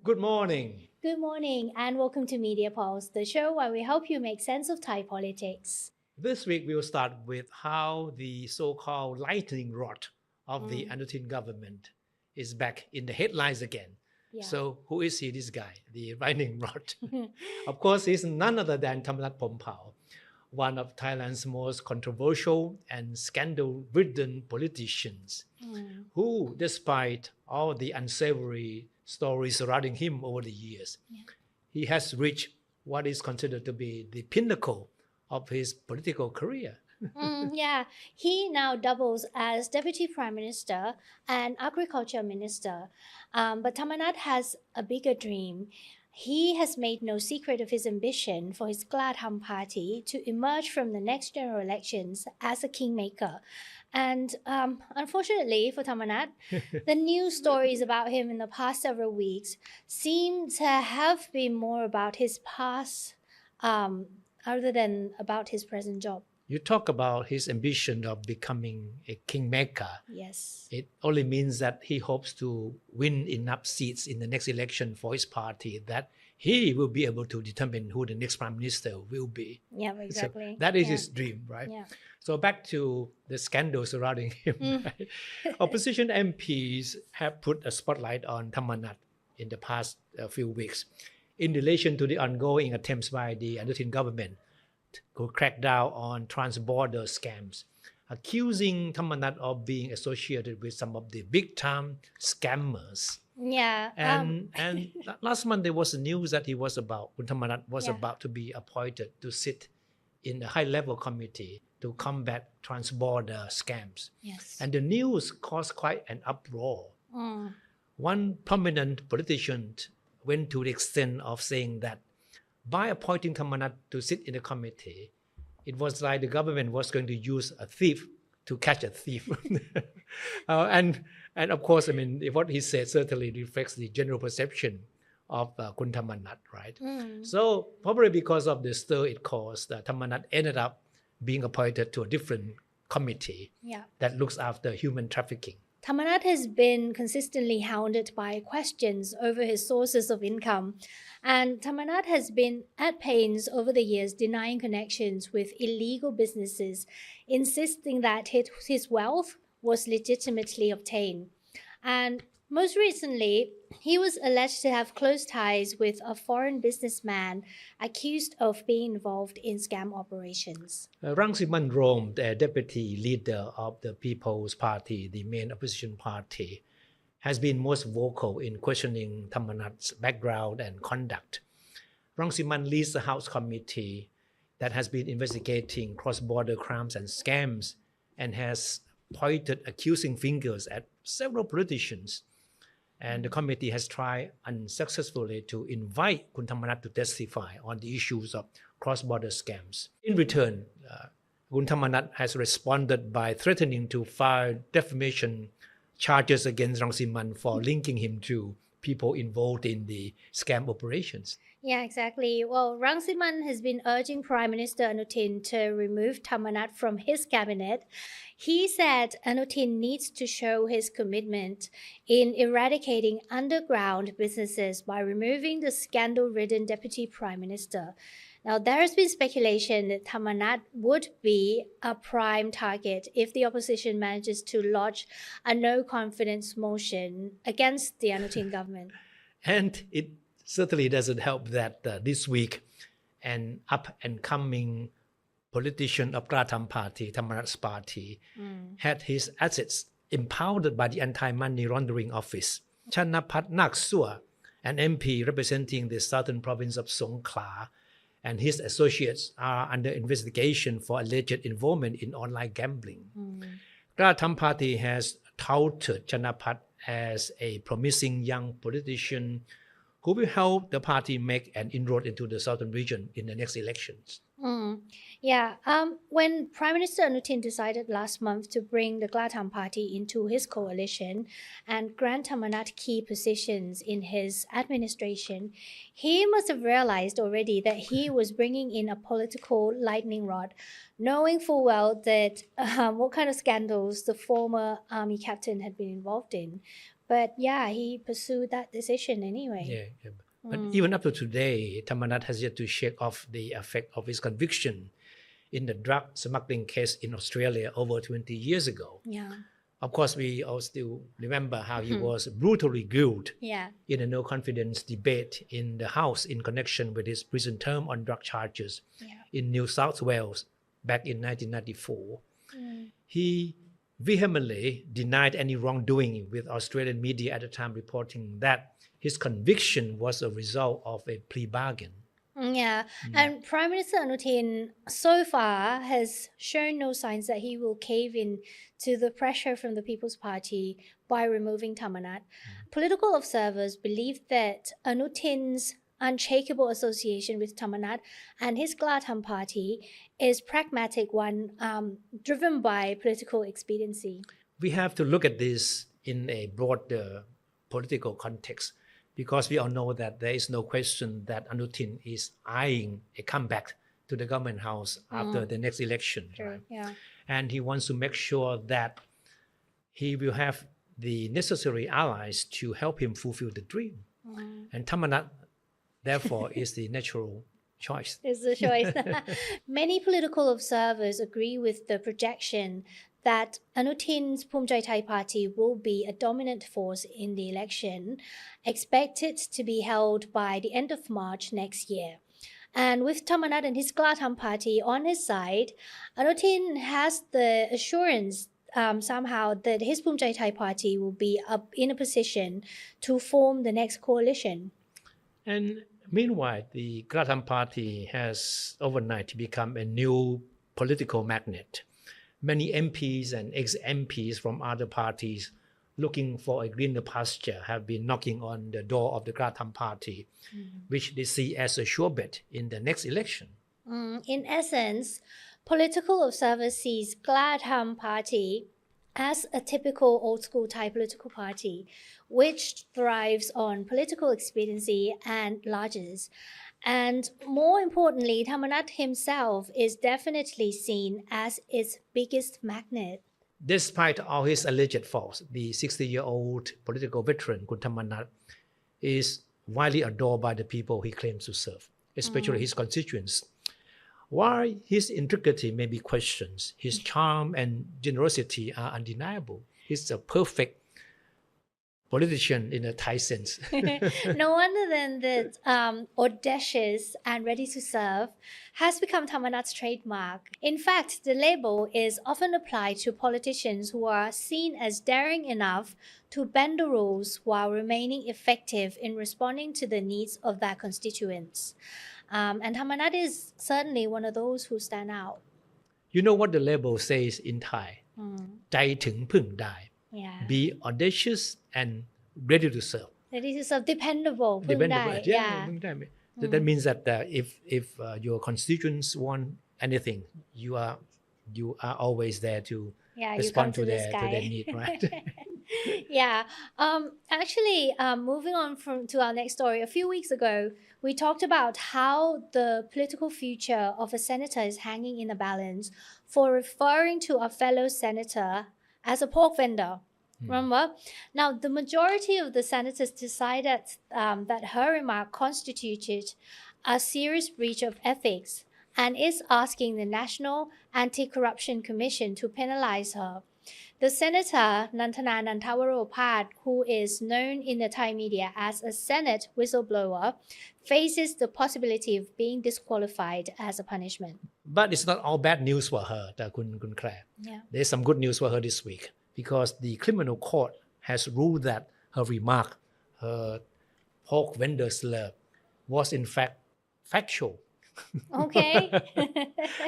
Good morning. Good morning and welcome to Media Pulse, the show where we help you make sense of Thai politics. This week we will start with how the so-called lightning rod of the Anutin government is back in the headlines again. Yeah. So who is he, this guy, the lightning rod? Of course, he's none other than Thammanat Prompao, one of Thailand's most controversial and scandal-ridden politicians, who, despite all the unsavory stories surrounding him over the years, he has reached what is considered to be the pinnacle of his political career. He now doubles as Deputy Prime Minister and Agriculture Minister. But Thammanat has a bigger dream. He has made no secret of his ambition for his Clare party to emerge from the next general elections as a kingmaker. And unfortunately for Thammanat, the news stories about him in the past several weeks seem to have been more about his past other than about his present job. You talk about his ambition of becoming a kingmaker. Yes. It only means that he hopes to win enough seats in the next election for his party that he will be able to determine who the next prime minister will be. Yeah, exactly. So that is his dream, right? Yeah. So back to the scandal surrounding him. Right? Opposition MPs have put a spotlight on Thammanat in the past few weeks in relation to the ongoing attempts by the Anutin government to crack down on trans-border scams, accusing Thammanat of being associated with some of the big-time scammers. Yeah. And last month there was news that Thammanat was about to be appointed to sit in a high-level committee to combat trans-border scams. Yes. And the news caused quite an uproar. One prominent politician went to the extent of saying that by appointing Thammanat to sit in the committee, it was like the government was going to use a thief to catch a thief. And of course, I mean, what he said certainly reflects the general perception of Kun Thammanat, right? So probably because of the stir it caused, Thammanat ended up being appointed to a different committee that looks after human trafficking. Thammanat has been consistently hounded by questions over his sources of income, and Thammanat has been at pains over the years denying connections with illegal businesses, insisting that his wealth was legitimately obtained. And most recently, he was alleged to have close ties with a foreign businessman accused of being involved in scam operations. Rangsiman, the deputy leader of the People's Party, the main opposition party, has been most vocal in questioning Thammanat's background and conduct. Rangsiman leads the House committee that has been investigating cross-border crimes and scams and has pointed accusing fingers at several politicians. And the committee has tried unsuccessfully to invite Kun Thammanat to testify on the issues of cross-border scams. In return, Kun Thammanat has responded by threatening to file defamation charges against Rangsiman for linking him to people involved in the scam operations. Yeah, exactly. Well, Rangsiman has been urging Prime Minister Anutin to remove Thammanat from his cabinet. He said Anutin needs to show his commitment in eradicating underground businesses by removing the scandal-ridden Deputy Prime Minister. Now, there has been speculation that Thammanat would be a prime target if the opposition manages to lodge a no-confidence motion against the Anutin government. And it certainly doesn't help that this week an up-and-coming politician of Clare party, Thammanat's party, had his assets impounded by the Anti-Money Laundering Office. Chanapat Naksua, an MP representing the southern province of Songkhla, and his associates are under investigation for alleged involvement in online gambling. Clare party has touted Chanapat as a promising young politician who will help the party make an inroad into the southern region in the next elections. Mm. Yeah. When Prime Minister Anutin decided last month to bring the Glatam party into his coalition and grant Thammanat key positions in his administration, he must have realized already that he was bringing in a political lightning rod, knowing full well that what kind of scandals the former army captain had been involved in. But yeah, he pursued that decision anyway. Yeah. But even up to today, Thammanat has yet to shake off the effect of his conviction in the drug smuggling case in Australia over 20 years ago. Yeah. Of course, we all still remember how he was brutally grilled Yeah. in a no confidence debate in the House in connection with his prison term on drug charges in New South Wales back in 1994. He vehemently denied any wrongdoing, with Australian media at the time reporting that his conviction was a result of a plea bargain. Yeah, and Prime Minister Anutin so far has shown no signs that he will cave in to the pressure from the People's Party by removing Thammanat. Political observers believe that Anutin's unshakable association with Thammanat and his Glatam party is pragmatic one, driven by political expediency. We have to look at this in a broader political context, because we all know that there is no question that Anutin is eyeing a comeback to the government house after the next election. True, yeah. And he wants to make sure that he will have the necessary allies to help him fulfill the dream. And Thammanat, therefore, is the natural choice. Is the choice. Many political observers agree with the projection that Anutin's Phumjai Thai party will be a dominant force in the election, expected to be held by the end of March next year. And with Thammanat and his Glatam party on his side, Anutin has the assurance somehow that his Phumjai Thai party will be up in a position to form the next coalition. And meanwhile, the Glatam party has overnight become a new political magnet. Many MPs and ex-MPs from other parties looking for a greener pasture have been knocking on the door of the Glatam party, which they see as a sure bet in the next election. In essence, political observers sees Glatam party as a typical old-school Thai political party, which thrives on political expediency and largesse. And more importantly, Thammanat himself is definitely seen as its biggest magnet. Despite all his alleged faults, the 60-year-old political veteran Kun Thammanat is widely adored by the people he claims to serve, especially his constituents. While his integrity may be questioned, his charm and generosity are undeniable. He's a perfect politician in a Thai sense. No wonder then that audacious and ready to serve has become Thammanat's trademark. In fact, the label is often applied to politicians who are seen as daring enough to bend the rules while remaining effective in responding to the needs of their constituents. And Thammanat is certainly one of those who stand out. You know what the label says in Thai? ใจถึงพึ่งได้ Yeah. Be audacious and ready to serve. Ready to serve, dependable. พึ่งได้ Yeah. พึ่งได้ That means that if your constituents want anything, you are always there to respond to their need, right? Yeah. Actually, moving on to our next story, a few weeks ago, we talked about how the political future of a senator is hanging in the balance for referring to a fellow senator as a pork vendor. Remember? Now, the majority of the senators decided that her remark constituted a serious breach of ethics and is asking the National Anti-Corruption Commission to penalize her. The senator, Nantana Nantawaropat, who is known in the Thai media as a Senate whistleblower, faces the possibility of being disqualified as a punishment. But it's not all bad news for her, Kun Clare. Yeah. There's some good news for her this week, because the criminal court has ruled that her remark, her pork vendor slur, was in fact factual. Okay.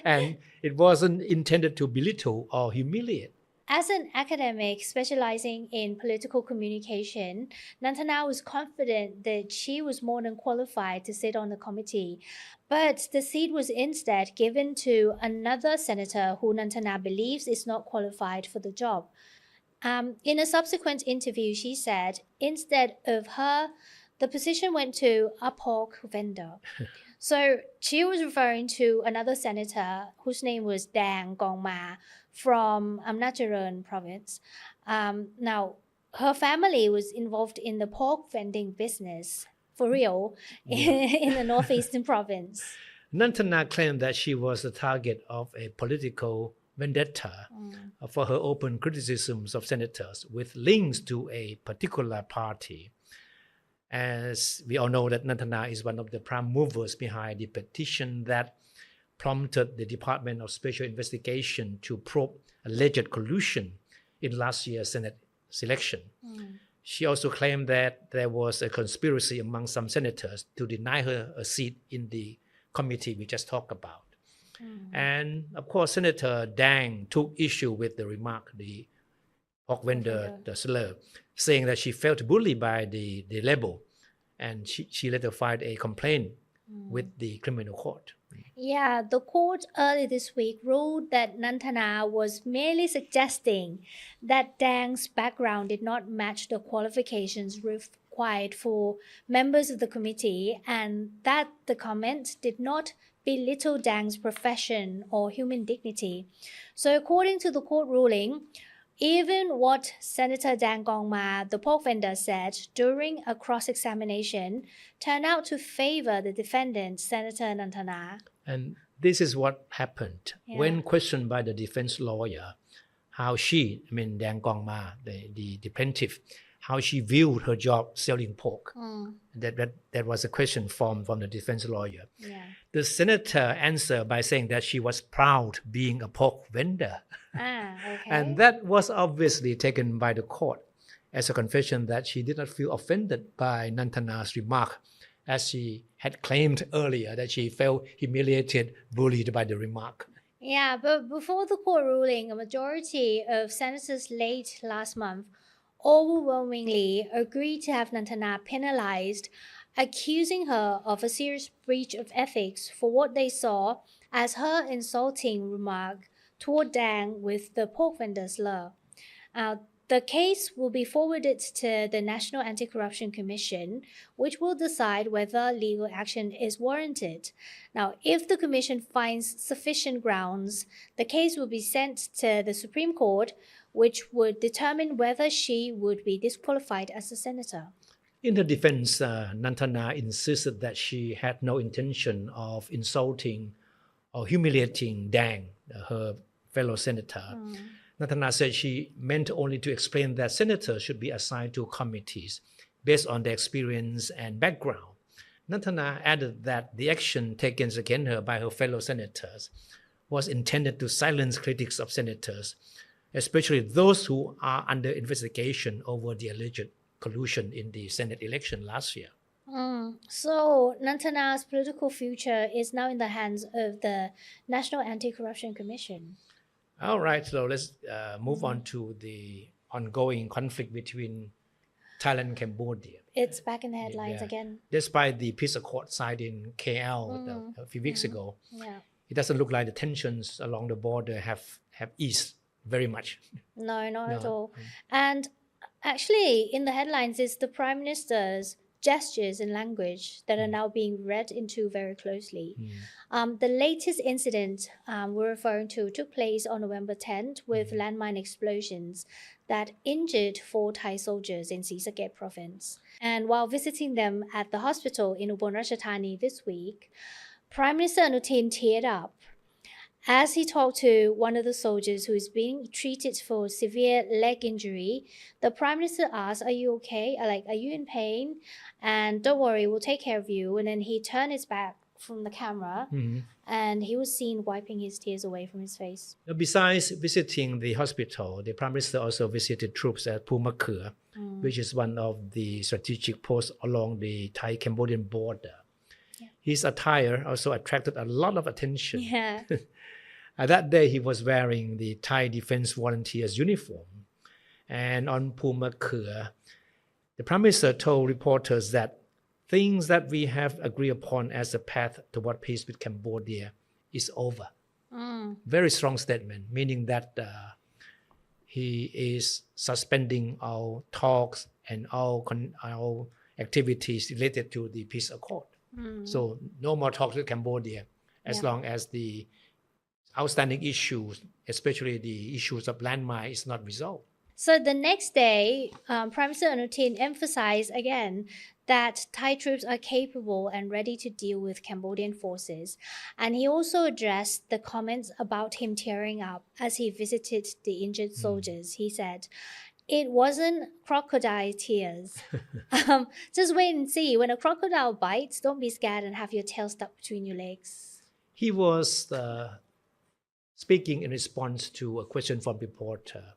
And it wasn't intended to belittle or humiliate. as an academic specializing in political communication, Nantana was confident that she was more than qualified to sit on the committee. But the seat was instead given to another senator who Nantana believes is not qualified for the job. In a subsequent interview, she said, instead of her, the position went to a pork vendor. So she was referring to another senator whose name was Dang Gongma from Amnacharan province. Now, her family was involved in the pork vending business, for real, in the northeastern province. Nantana claimed that she was the target of a political vendetta for her open criticisms of senators with links to a particular party. As we all know that Nantana is one of the prime movers behind the petition that prompted the Department of Special Investigation to probe alleged collusion in last year's Senate selection. She also claimed that there was a conspiracy among some senators to deny her a seat in the committee we just talked about. And of course, Senator Dang took issue with the remark, the pork vendor, the seller, saying that she felt bullied by the label, and she later filed a complaint with the criminal court. Yeah, the court early this week ruled that Nantana was merely suggesting that Dang's background did not match the qualifications required for members of the committee, and that the comment did not belittle Dang's profession or human dignity. So according to the court ruling, even what Senator Dang Gongma, the pork vendor, said during a cross-examination turned out to favor the defendant, Senator Nantana. And this is what happened. When questioned by the defense lawyer, how she, Dang Gongma, the plaintiff, how she viewed her job selling pork. That was a question from the defense lawyer. The senator answered by saying that she was proud being a pork vendor. And that was obviously taken by the court as a confession that she did not feel offended by Nantana's remark, as she had claimed earlier that she felt humiliated, bullied by the remark. Yeah, but before the court ruling, a majority of senators late last month overwhelmingly agreed to have Nantana penalized, accusing her of a serious breach of ethics for what they saw as her insulting remark toward Dang with the pork vendor slur. The case will be forwarded to the National Anti-Corruption Commission, which will decide whether legal action is warranted. Now, if the commission finds sufficient grounds, the case will be sent to the Supreme Court, which would determine whether she would be disqualified as a senator. In her defense, Nantana insisted that she had no intention of insulting or humiliating Dang, her fellow senator. Nantana said she meant only to explain that senators should be assigned to committees based on their experience and background. Nantana added that the action taken against her by her fellow senators was intended to silence critics of senators, especially those who are under investigation over the alleged collusion in the Senate election last year. So Nantana's political future is now in the hands of the National Anti-Corruption Commission. All right, so let's move on to the ongoing conflict between Thailand and Cambodia. It's back in the headlines again. Despite the peace accord signed in KL a few weeks ago, it doesn't look like the tensions along the border have eased very much. No, not at all. And actually, in the headlines is the Prime Minister's gestures and language that are now being read into very closely. The latest incident we're referring to took place on November 10th with landmine explosions that injured 4 Thai soldiers in Srisaket province. And while visiting them at the hospital in Ubon Ratchathani this week, Prime Minister Anutin teared up as he talked to one of the soldiers who is being treated for severe leg injury. The Prime Minister asked, "Are you okay? Are you in pain? And don't worry, we'll take care of you." And then he turned his back from the camera and he was seen wiping his tears away from his face. Besides visiting the hospital, the Prime Minister also visited troops at Pumakhur, which is one of the strategic posts along the Thai-Cambodian border. His attire also attracted a lot of attention. That day, he was wearing the Thai Defense Volunteers uniform. And on Puma Khur, the Prime Minister told reporters that things that we have agreed upon as a path toward peace with Cambodia is over. Very strong statement, meaning that he is suspending our talks and our activities related to the peace accord. So no more talks with Cambodia as long as the outstanding issues, especially the issues of landmine, is not resolved. So the next day, Prime Minister Anutin emphasized again that Thai troops are capable and ready to deal with Cambodian forces. And he also addressed the comments about him tearing up as he visited the injured soldiers. He said, "It wasn't crocodile tears. Just wait and see. When a crocodile bites, don't be scared and have your tail stuck between your legs." He was speaking in response to a question from reporter,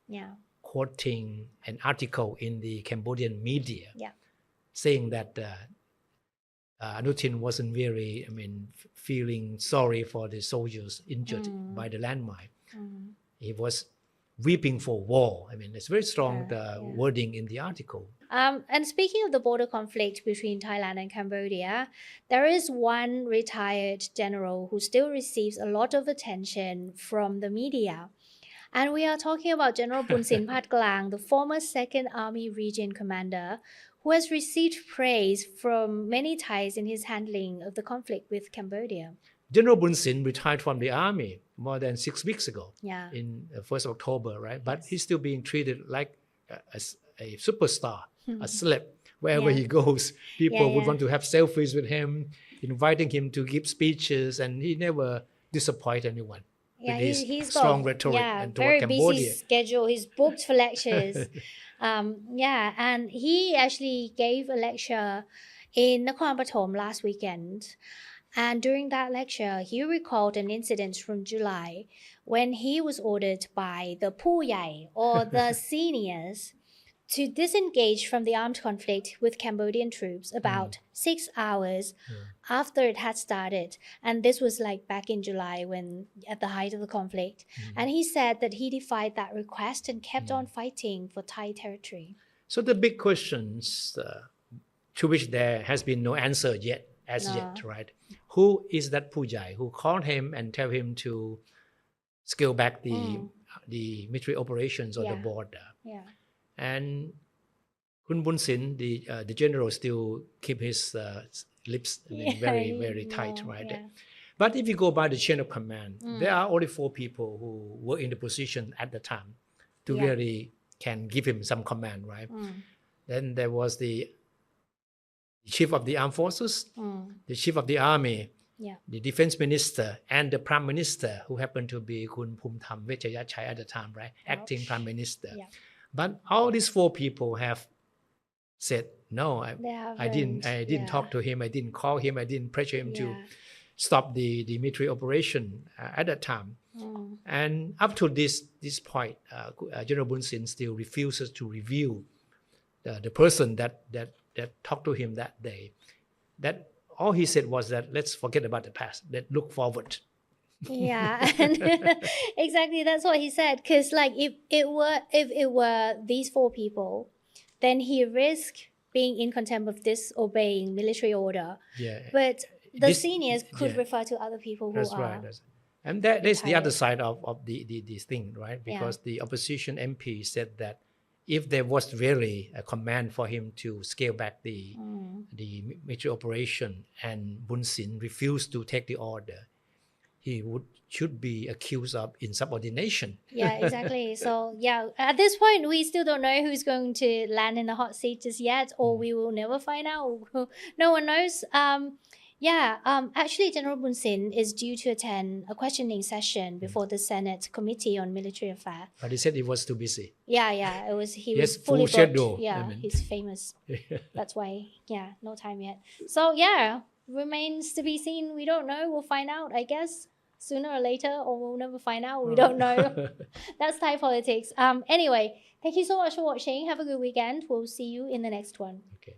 quoting an article in the Cambodian media, saying that Anutin wasn't really, feeling sorry for the soldiers injured by the landmine. He was weeping for war. It's very strong wording in the article. And speaking of the border conflict between Thailand and Cambodia, there is one retired general who still receives a lot of attention from the media. And we are talking about General Bunsin Phatklang, the former 2nd Army Region Commander, who has received praise from many Thais in his handling of the conflict with Cambodia. General Bunsin retired from the army more than 6 weeks ago, in 1st October, right? But he's still being treated like a superstar, a celeb. Wherever he goes, people would want to have selfies with him, inviting him to give speeches, and he never disappoints anyone. He's strong got rhetoric and very Cambodia. Busy schedule. He's booked for lectures. And he actually gave a lecture in Nakhon Pathom last weekend. And during that lecture, he recalled an incident from July when he was ordered by the Pu Yai, or the seniors, to disengage from the armed conflict with Cambodian troops about 6 hours after it had started. And this was like back in July, when at the height of the conflict. And he said that he defied that request and kept on fighting for Thai territory. So the big questions to which there has been no answer yet, right? Who is that Pujai who called him and tell him to scale back the military operations on the border? And Kun Bun Sin, the general, still keep his lips very tight, right? But if you go by the chain of command, there are only 4 people who were in the position at the time to really can give him some command, right? Then there was the chief of the armed forces, the chief of the army, the defense minister, and the prime minister, who happened to be Kun Phumtham Vechayachai at the time, right? Acting prime minister. But all these 4 people have said, no, I didn't talk to him, I didn't call him, I didn't pressure him to stop the military operation at that time. And up to this point, General Bun Sin still refuses to reveal the person that talked to him that day. That all he said was that let's forget about the past, let's look forward. And exactly, that's what he said. Because if it were these 4 people, then he risked being in contempt of disobeying military order. But the seniors could refer to other people who are. Right. And that's the other side of this thing, right? Because the opposition MP said that if there was really a command for him to scale back the military operation and Bun Sin refused to take the order, he should be accused of insubordination. Exactly. So at this point, we still don't know who's going to land in the hot seat just yet, or we will never find out. No one knows. Actually, General Bun Sin is due to attend a questioning session before the Senate Committee on Military Affairs. But he said he was too busy. It was. He was full fully schedule. booked. He's famous. That's why. No time yet. So remains to be seen. We don't know. We'll find out, I guess, sooner or later, or we'll never find out. We don't know. That's Thai politics. Anyway, thank you so much for watching. Have a good weekend. We'll see you in the next one. Okay.